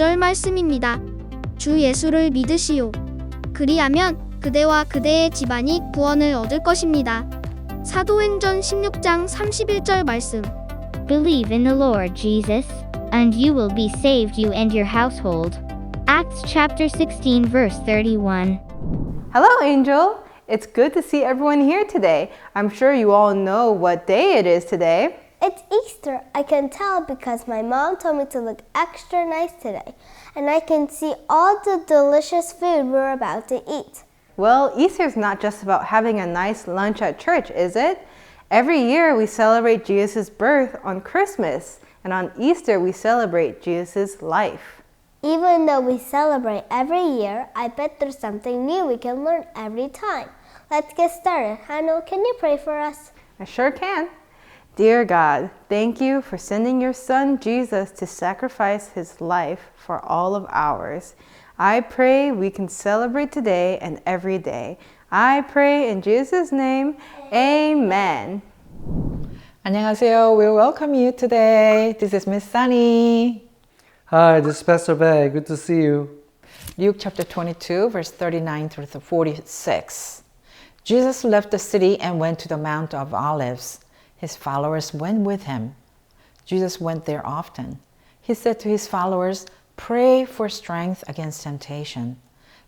구절 말씀입니다. 주 예수를 믿으시오. 그리하면 그대와 그대의 집안이 구원을 얻을 것입니다. 사도행전 16장 31절 말씀. Believe in the Lord Jesus, and you will be saved, you and your household. Acts chapter 16 verse 31. Hello, Angel. It's good to see everyone here today. I'm sure you all know what day it is today. It's Easter. I can tell because my mom told me to look extra nice today. And I can see all the delicious food we're about to eat. Well, Easter is not just about having a nice lunch at church, is it? Every year we celebrate Jesus' birth on Christmas, and on Easter we celebrate Jesus' life. Even though we celebrate every year, I bet there's something new we can learn every time. Let's get started. Hannah, can you pray for us? I sure can. Dear God, thank you for sending your son Jesus to sacrifice his life for all of ours. I pray we can celebrate today and every day. I pray in Jesus' name, amen. 안녕하세요. We welcome you today. This is Miss Sunny. Hi, this is Pastor Bay. Good to see you. Luke chapter 22, verse 39 through 46. Jesus left the city and went to the Mount of Olives. His followers went with him. Jesus went there often. He said to his followers, "Pray for strength against temptation."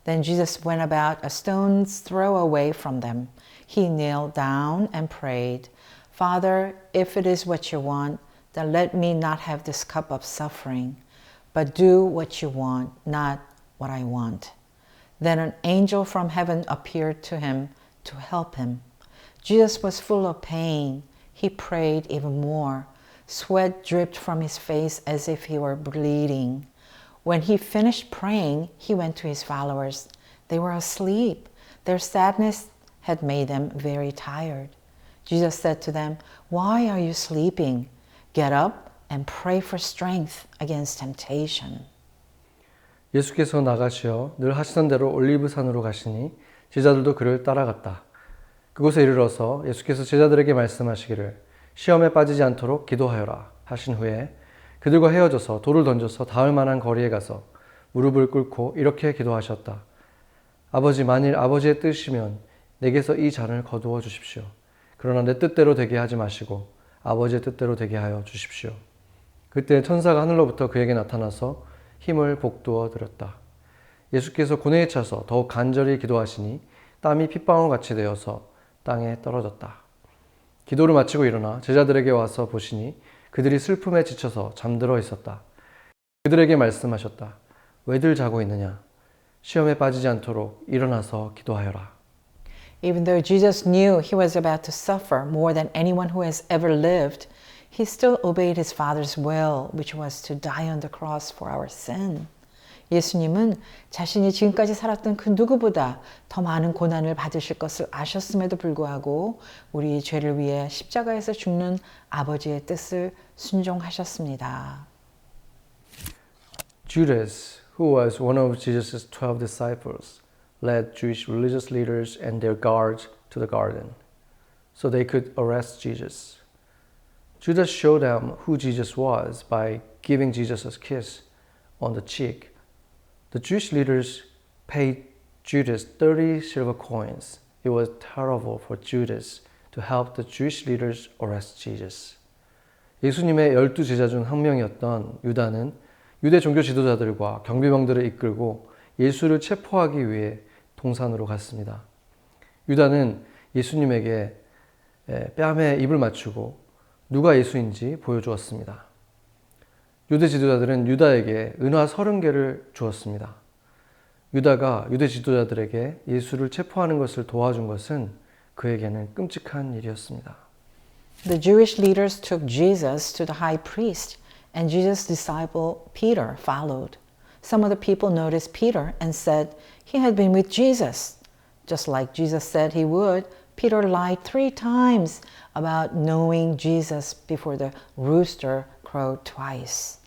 Then Jesus went about a stone's throw away from them. He knelt down and prayed, "Father, if it is what you want, then let me not have this cup of suffering, but do what you want, not what I want." Then an angel from heaven appeared to him to help him. Jesus was full of pain. He prayed even more. Sweat dripped from his face as if he were bleeding. When he finished praying, he went to his followers. They were asleep. Their sadness had made them very tired. Jesus said to them, "Why are you sleeping? Get up and pray for strength against temptation." 예수께서 나가시어 늘 하시던 대로 올리브산으로 가시니 제자들도 그를 따라갔다. 그곳에 이르러서 예수께서 제자들에게 말씀하시기를 시험에 빠지지 않도록 기도하여라 하신 후에 그들과 헤어져서 돌을 던져서 닿을 만한 거리에 가서 무릎을 꿇고 이렇게 기도하셨다. 아버지, 만일 아버지의 뜻이면 내게서 이 잔을 거두어 주십시오. 그러나 내 뜻대로 되게 하지 마시고 아버지의 뜻대로 되게 하여 주십시오. 그때 천사가 하늘로부터 그에게 나타나서 힘을 복두어 드렸다. 예수께서 고뇌에 차서 더욱 간절히 기도하시니 땀이 핏방울같이 되어서 땅에 떨어졌다. 기도를 마치고 일어나 제자들에게 와서 보시니 그들이 슬픔에 지쳐서 잠들어 있었다. 그들에게 말씀하셨다. 왜들 자고 있느냐? 시험에 빠지지 않도록 일어나서 기도하여라. Even though Jesus knew he was about to suffer more than anyone who has ever lived, he still obeyed his Father's will, which was to die on the cross for our sin. 예수님은 자신이 지금까지 살았던 그 누구보다 더 많은 고난을 받으실 것을 아셨음에도 불구하고 우리의 죄를 위해 십자가에서 죽는 아버지의 뜻을 순종하셨습니다. Judas, who was one of Jesus' 12 disciples, led Jewish religious leaders and their guards to the garden so they could arrest Jesus. Judas showed them who Jesus was by giving Jesus a kiss on the cheek. The Jewish leaders paid Judas 30 silver coins. It was terrible for Judas to help the Jewish leaders arrest Jesus. 예수님의 12 제자 중 한 명이었던 유다는 유대 종교 지도자들과 경비병들을 이끌고 예수를 체포하기 위해 동산으로 갔습니다. 유다는 예수님에게 뺨에 입을 맞추고 누가 예수인지 보여주었습니다. 유대 지도자들은 유다에게 은화 30개를 주었습니다. 유다가 유대 지도자들에게 예수를 체포하는 것을 도와준 것은 그에게는 끔찍한 일이었습니다. The Jewish leaders took Jesus to the high priest, and Jesus' disciple Peter followed. Some of the people noticed Peter and said he had been with Jesus. Just like Jesus said he would, Peter lied 3 times about knowing Jesus before the rooster crowed twice.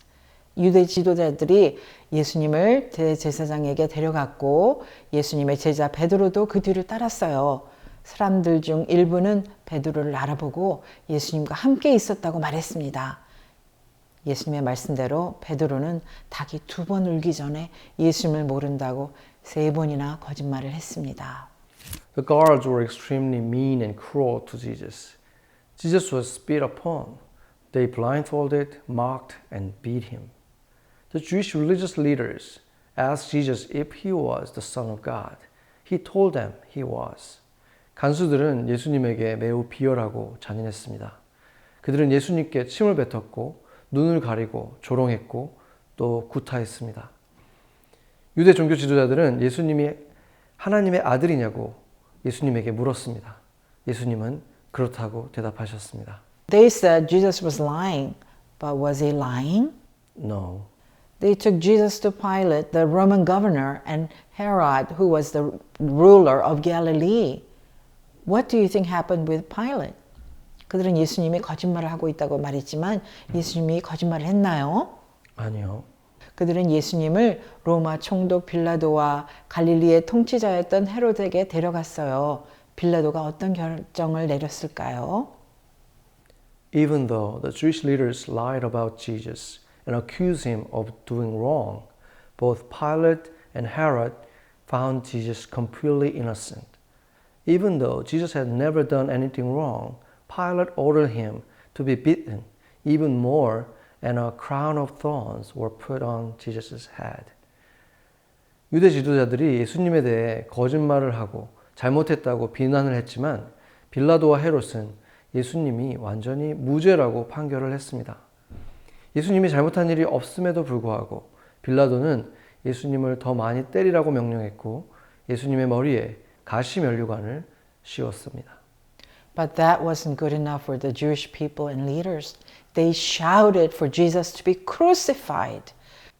유대 지도자들이 예수님을 대제사장에게 데려갔고 예수님의 제자 베드로도 그 뒤를 따랐어요. 사람들 중 일부는 베드로를 알아보고 예수님과 함께 있었다고 말했습니다. 예수님의 말씀대로 베드로는 닭이 2번 울기 전에 예수님을 모른다고 3번이나 거짓말을 했습니다. The guards were extremely mean and cruel to Jesus. Jesus was spit upon. They blindfolded, mocked, and beat him. The Jewish religious leaders asked Jesus if he was the Son of God. He told them he was. 간수들은 예수님에게 매우 비열하고 잔인했습니다. 그들은 예수님께 침을 뱉었고 눈을 가리고 조롱했고 또 구타했습니다. 유대 종교 지도자들은 예수님이 하나님의 아들이냐고 예수님에게 물었습니다. 예수님은 그렇다고 대답하셨습니다. They said Jesus was lying, but was he lying? No. They took Jesus to Pilate, the Roman governor, and Herod, who was the ruler of Galilee. What do you think happened with Pilate? 그들은 예수님이 거짓말을 하고 있다고 말했지만 예수님이 거짓말을 했나요? 아니요. 그들은 예수님을 로마 총독 빌라도와 갈릴리의 통치자였던 헤롯에게 데려갔어요. 빌라도가 어떤 결정을 내렸을까요? Even though the Jewish leaders lied about Jesus and accused him of doing wrong, both Pilate and Herod found Jesus completely innocent. Even though Jesus had never done anything wrong, Pilate ordered him to be beaten even more, and a crown of thorns were put on Jesus' head. 유대 지도자들이 예수님에 대해 거짓말을 하고 잘못했다고 비난을 했지만 빌라도와 헤롯은 예수님이 완전히 무죄라고 판결을 했습니다. 예수님이 잘못한 일이 없음에도 불구하고 빌라도는 예수님을 더 많이 때리라고 명령했고 예수님의 머리에 가시 면류관을 씌웠습니다. But that wasn't good enough for the Jewish people and leaders. They shouted for Jesus to be crucified.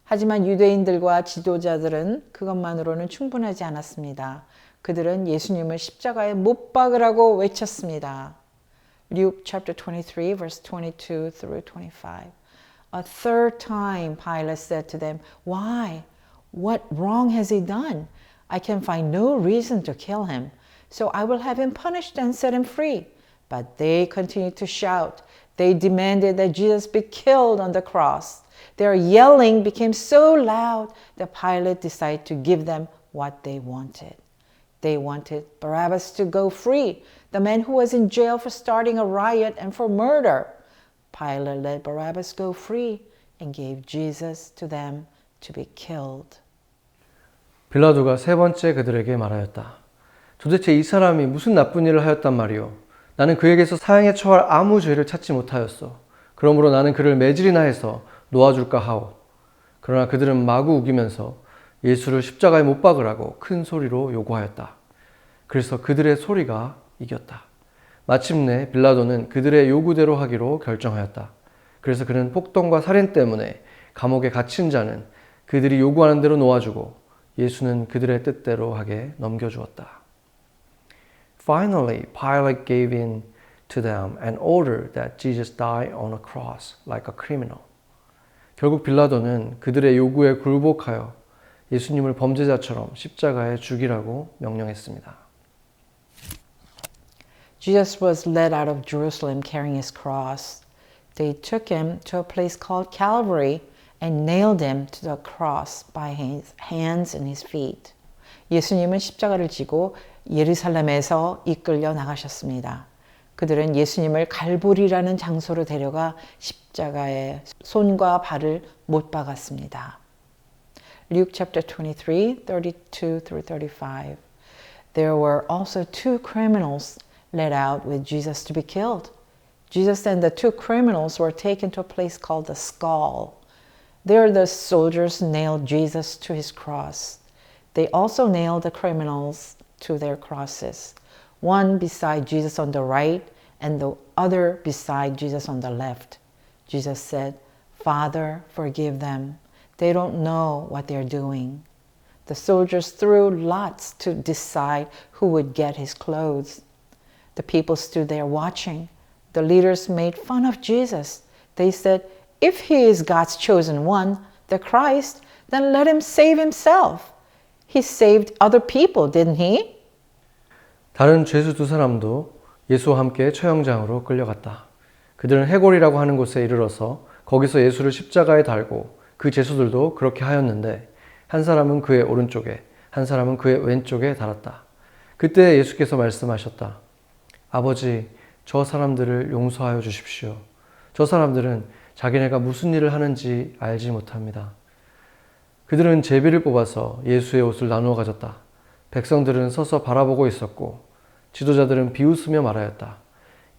하지만 유대인들과 지도자들은 그것만으로는 충분하지 않았습니다. 그들은 예수님을 십자가에 못 박으라고 외쳤습니다. Luke chapter 23 verse 22 through 25. A third time Pilate said to them, "Why? What wrong has he done? I can find no reason to kill him. So I will have him punished and set him free." But they continued to shout. They demanded that Jesus be killed on the cross. Their yelling became so loud that Pilate decided to give them what they wanted. They wanted Barabbas to go free, the man who was in jail for starting a riot and for murder. Pilate let Barabbas go free and gave Jesus to them to be killed. 빌라도가 세 번째 그들에게 말하였다. 도대체 이 사람이 무슨 나쁜 일을 하였단 말이오? 나는 그에게서 사형에 처할 아무 죄를 찾지 못하였어. 그러므로 나는 그를 매질이나 해서 놓아줄까 하오. 그러나 그들은 마구 우기면서 예수를 십자가에 못 박으라고 큰 소리로 요구하였다. 그래서 그들의 소리가 이겼다. 마침내 빌라도는 그들의 요구대로 하기로 결정하였다. 그래서 그는 폭동과 살인 때문에 감옥에 갇힌 자는 그들이 요구하는 대로 놓아주고 예수는 그들의 뜻대로 하게 넘겨주었다. Finally, Pilate gave in to them and ordered that Jesus die on a cross like a criminal. 결국 빌라도는 그들의 요구에 굴복하여 예수님을 범죄자처럼 십자가에 죽이라고 명령했습니다. Jesus was led out of Jerusalem carrying his cross. They took him to a place called Calvary and nailed him to the cross by his hands and his feet. 예수님은 십자가를 지고 예루살렘에서 이끌려 나가셨습니다. 그들은 예수님을 갈보리라는 장소로 데려가 십자가에 손과 발을 못 박았습니다. Luke chapter 23, 32 through 35. There were also 2 criminals led out with Jesus to be killed. Jesus and the 2 criminals were taken to a place called the Skull. There the soldiers nailed Jesus to his cross. They also nailed the criminals to their crosses, one beside Jesus on the right and the other beside Jesus on the left. Jesus said, "Father, forgive them. They don't know what they're doing." The soldiers threw lots to decide who would get his clothes. The people stood there watching. The leaders made fun of Jesus. They said, "If he is God's chosen one, the Christ, then let him save himself. He saved other people, didn't he?" 다른 죄수 2 사람도 예수와 함께 처형장으로 끌려갔다. 그들은 해골이라고 하는 곳에 이르러서 거기서 예수를 십자가에 달고 그 제수들도 그렇게 하였는데 한 사람은 그의 오른쪽에 한 사람은 그의 왼쪽에 달았다. 그때 예수께서 말씀하셨다. 아버지, 저 사람들을 용서하여 주십시오. 저 사람들은 자기네가 무슨 일을 하는지 알지 못합니다. 그들은 제비를 뽑아서 예수의 옷을 나누어 가졌다. 백성들은 서서 바라보고 있었고 지도자들은 비웃으며 말하였다.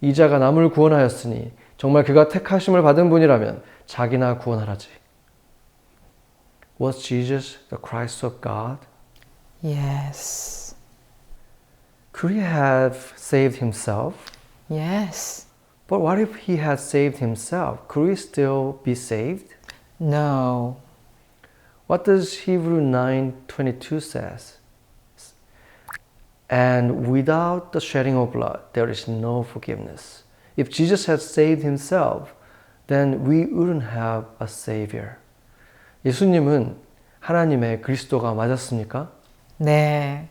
이 자가 남을 구원하였으니 정말 그가 택하심을 받은 분이라면 자기나 구원하라지. Was Jesus the Christ of God? Yes. Could he have saved himself? Yes. But what if he had saved himself? Could he still be saved? No. What does Hebrew 9:22 says? And without the shedding of blood, there is no forgiveness. If Jesus had saved himself, then we wouldn't have a savior. 예수님은 하나님의 그리스도가 맞았습니까? 네.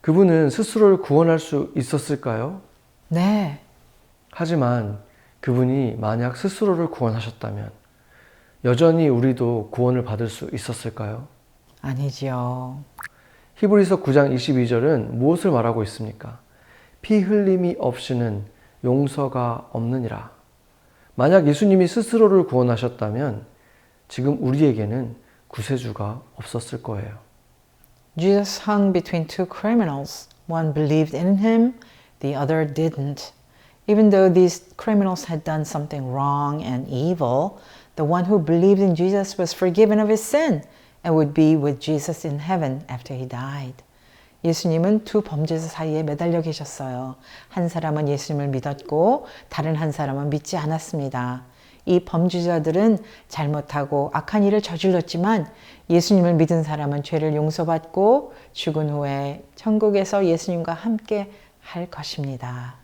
그분은 스스로를 구원할 수 있었을까요? 네. 하지만 그분이 만약 스스로를 구원하셨다면 여전히 우리도 구원을 받을 수 있었을까요? 아니지요. 히브리서 9장 22절은 무엇을 말하고 있습니까? 피 흘림이 없이는 용서가 없느니라. 만약 예수님이 스스로를 구원하셨다면 지금 우리에게는 구세주가 없었을 거예요. Jesus hung between two criminals. One believed in him, the other didn't. Even though these criminals had done something wrong and evil, the one who believed in Jesus was forgiven of his sin and would be with Jesus in heaven after he died. 예수님은 두 범죄자 사이에 매달려 계셨어요. 한 사람은 예수님을 믿었고 다른 한 사람은 믿지 않았습니다. 이 범죄자들은 잘못하고 악한 일을 저질렀지만 예수님을 믿은 사람은 죄를 용서받고 죽은 후에 천국에서 예수님과 함께 할 것입니다.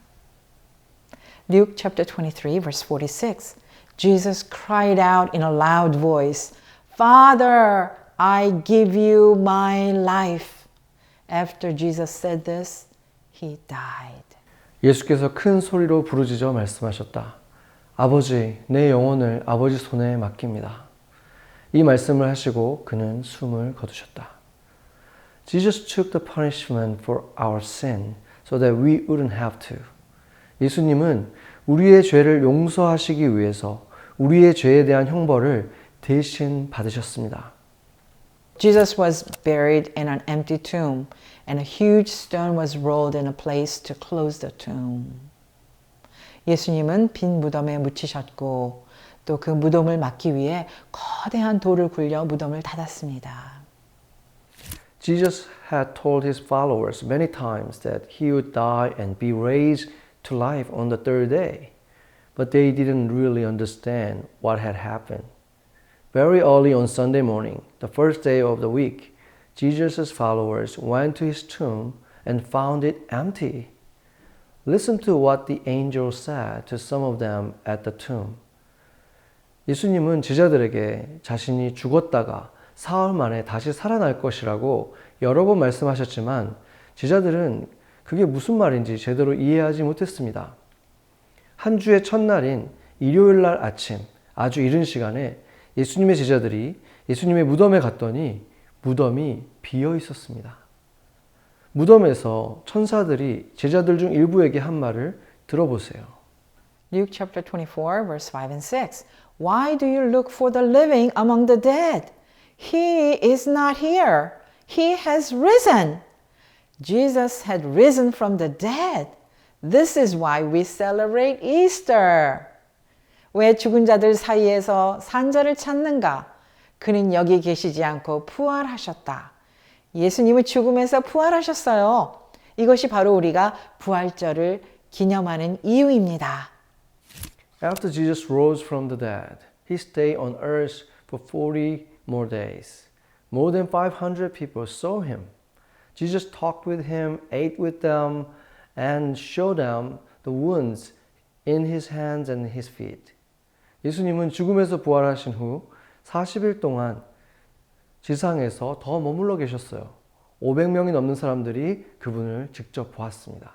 Luke chapter 23 verse 46. Jesus cried out in a loud voice, Father, I give you my life. After Jesus said this, he died. 예수께서 큰 소리로 부르짖어 말씀하셨다. 아버지, 내 영혼을 아버지 손에 맡깁니다. 이 말씀을 하시고 그는 숨을 거두셨다. Jesus took the punishment for our sin so that we wouldn't have to. 예수님은 우리의 죄를 용서하시기 위해서 우리의 죄에 대한 형벌을 대신 받으셨습니다. Jesus was buried in an empty tomb, and a huge stone was rolled in a place to close the tomb. 예수님은 빈 무덤에 묻히셨고 또 그 무덤을 막기 위해 거대한 돌을 굴려 무덤을 닫았습니다. Jesus had told his followers many times that he would die and be raised to life on the third day, but they didn't really understand what had happened. Very early on Sunday morning, the first day of the week, Jesus' followers went to his tomb and found it empty. Listen to what the angel said to some of them at the tomb. 예수님은 제자들에게 자신이 죽었다가 사흘 만에 다시 살아날 것이라고 여러 번 말씀하셨지만 제자들은 그게 무슨 말인지 제대로 이해하지 못했습니다. 한 주의 첫날인 일요일 날 아침 아주 이른 시간에 예수님의 제자들이 예수님의 무덤에 갔더니 무덤이 비어 있었습니다. 무덤에서 천사들이 제자들 중 일부에게 한 말을 들어보세요. Luke chapter 24 verse 5 and 6. Why do you look for the living among the dead? He is not here. He has risen. Jesus had risen from the dead. This is why we celebrate Easter. 왜 죽은 자들 사이에서 산 자를 찾는가? 그는 여기 계시지 않고 부활하셨다. 예수님은 죽음에서 부활하셨어요. 이것이 바로 우리가 부활절을 기념하는 이유입니다. After Jesus rose from the dead, he stayed on earth for 40 more days. More than 500 people saw him. Jesus talked with him, ate with them, and showed them the wounds in his hands and his feet. 예수님은 죽음에서 부활하신 후 40일 동안 지상에서 더 머물러 계셨어요. 500명이 넘는 사람들이 그분을 직접 보았습니다.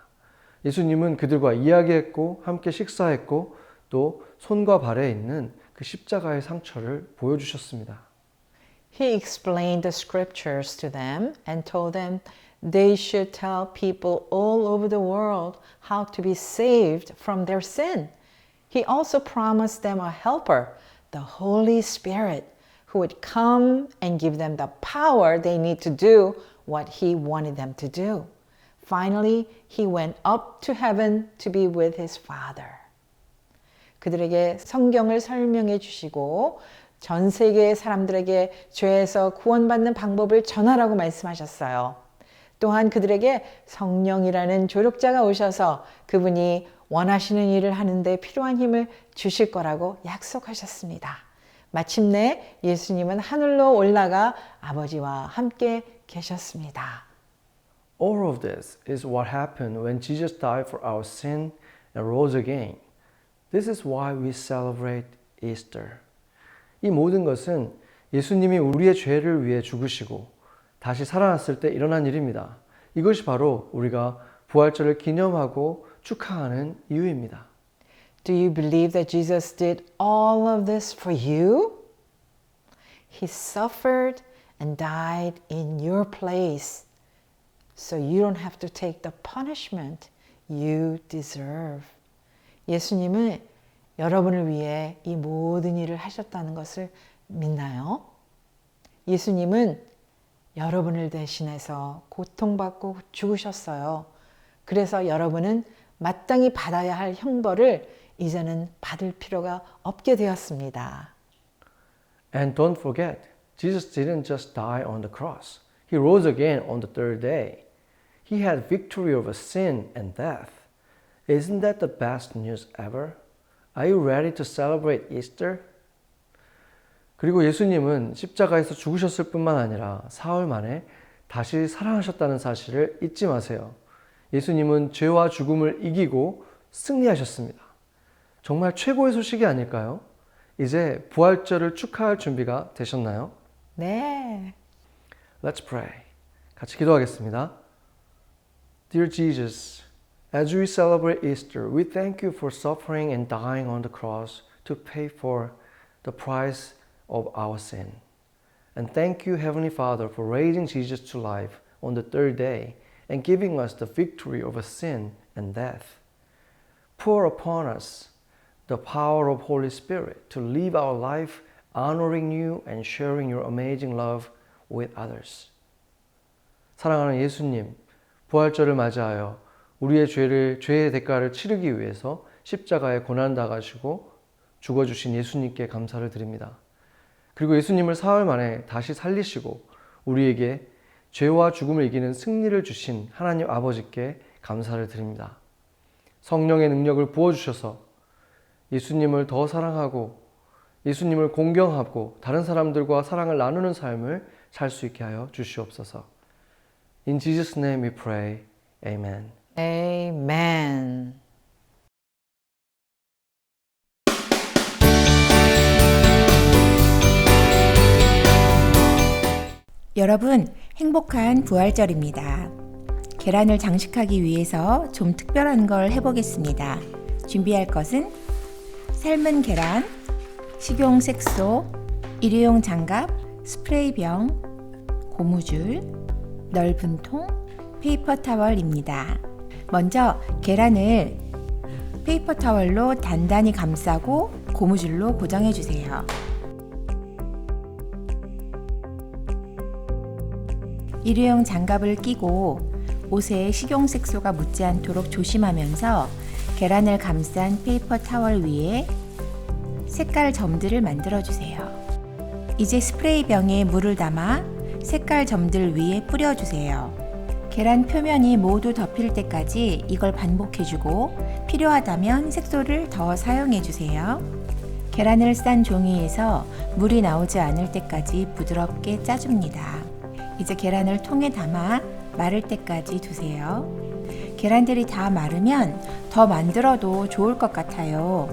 예수님은 그들과 이야기했고 함께 식사했고 또 손과 발에 있는 그 십자가의 상처를 보여주셨습니다. He explained the scriptures to them and told them they should tell people all over the world how to be saved from their sin. He also promised them a helper, the Holy Spirit, who would come and give them the power they need to do what he wanted them to do. Finally, he went up to heaven to be with his Father. 그들에게 성경을 설명해 주시고 전 세계의 사람들에게 죄에서 구원받는 방법을 전하라고 말씀하셨어요. 또한 그들에게 성령이라는 조력자가 오셔서 그분이 원하시는 일을 하는데 필요한 힘을 주실 거라고 약속하셨습니다. 마침내 예수님은 하늘로 올라가 아버지와 함께 계셨습니다. All of this is what happened when Jesus died for our sin and rose again. This is why we celebrate Easter. 이 모든 것은 예수님이 우리의 죄를 위해 죽으시고 다시 살아났을 때 일어난 일입니다. 이것이 바로 우리가 부활절을 기념하고 축하하는 이유입니다. Do you believe that Jesus did all of this for you? He suffered and died in your place, so you don't have to take the punishment you deserve. 예수님은 여러분을 위해 이 모든 일을 하셨다는 것을 믿나요? 예수님은 여러분을 대신해서 고통받고 죽으셨어요. 그래서 여러분은 마땅히 받아야 할 형벌을 이제는 받을 필요가 없게 되었습니다. And don't forget, Jesus didn't just die on the cross. He rose again on the third day. He had victory over sin and death. Isn't that the best news ever? Are you ready to celebrate Easter? 그리고 예수님은 십자가에서 죽으셨을 뿐만 아니라 사흘 만에 다시 살아나셨다는 사실을 잊지 마세요. 예수님은 죄와 죽음을 이기고 승리하셨습니다. 정말 최고의 소식이 아닐까요? 이제 부활절을 축하할 준비가 되셨나요? 네. Let's pray. 같이 기도하겠습니다. Dear Jesus, as we celebrate Easter, we thank you for suffering and dying on the cross to pay for the price of our sin. And thank you, Heavenly Father, for raising Jesus to life on the third day and giving us the victory over sin and death. Pour upon us the power of Holy Spirit to live our life honoring you and sharing your amazing love with others. 사랑하는 예수님, 부활절을 맞이하여 우리의 죄의 대가를 치르기 위해서 십자가에 고난당하시고 죽어주신 예수님께 감사를 드립니다. 그리고 예수님을 사흘 만에 다시 살리시고 우리에게 죄와 죽음을 이기는 승리를 주신 하나님 아버지께 감사를 드립니다. 성령의 능력을 부어주셔서 예수님을 더 사랑하고 예수님을 공경하고 다른 사람들과 사랑을 나누는 삶을 살 수 있게 하여 주시옵소서. In Jesus' name we pray. Amen. Amen. 여러분, 행복한 부활절입니다. 계란을 장식하기 위해서 좀 특별한 걸 해보겠습니다. 준비할 것은 삶은 계란, 식용 색소, 일회용 장갑, 스프레이병, 고무줄, 넓은 통, 페이퍼 타월입니다. 먼저 계란을 페이퍼 타월로 단단히 감싸고 고무줄로 고정해 주세요. 일회용 장갑을 끼고 옷에 식용색소가 묻지 않도록 조심하면서 계란을 감싼 페이퍼 타월 위에 색깔 점들을 만들어 주세요. 이제 스프레이 병에 물을 담아 색깔 점들 위에 뿌려 주세요. 계란 표면이 모두 덮일 때까지 이걸 반복해주고 필요하다면 색소를 더 사용해 주세요. 계란을 싼 종이에서 물이 나오지 않을 때까지 부드럽게 짜줍니다. 이제 계란을 통에 담아 마를 때까지 두세요. 계란들이 다 마르면 더 만들어도 좋을 것 같아요.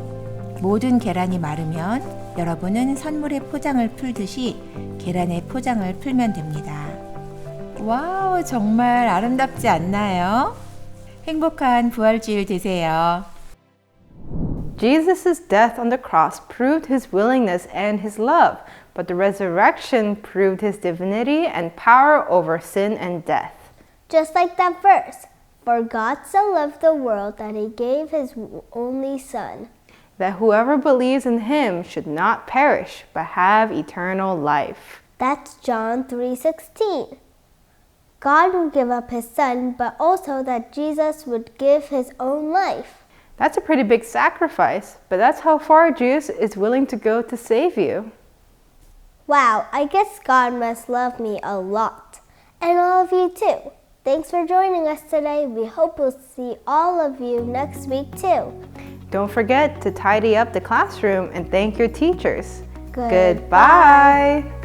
모든 계란이 마르면 여러분은 선물의 포장을 풀듯이 계란의 포장을 풀면 됩니다. 와우, 정말 아름답지 않나요? 행복한 부활주일 되세요. Jesus' death on the cross proved his willingness and his love, but the resurrection proved his divinity and power over sin and death. Just like that verse, for God so loved the world that he gave his only Son, That whoever believes in him should not perish, but have eternal life. That's John 3:16. God would give up his Son, but also that Jesus would give his own life. That's a pretty big sacrifice, but that's how far Jesus is willing to go to save you. Wow, I guess God must love me a lot. And all of you too. Thanks for joining us today. We hope we'll see all of you next week too. Don't forget to tidy up the classroom and thank your teachers. Goodbye. Goodbye.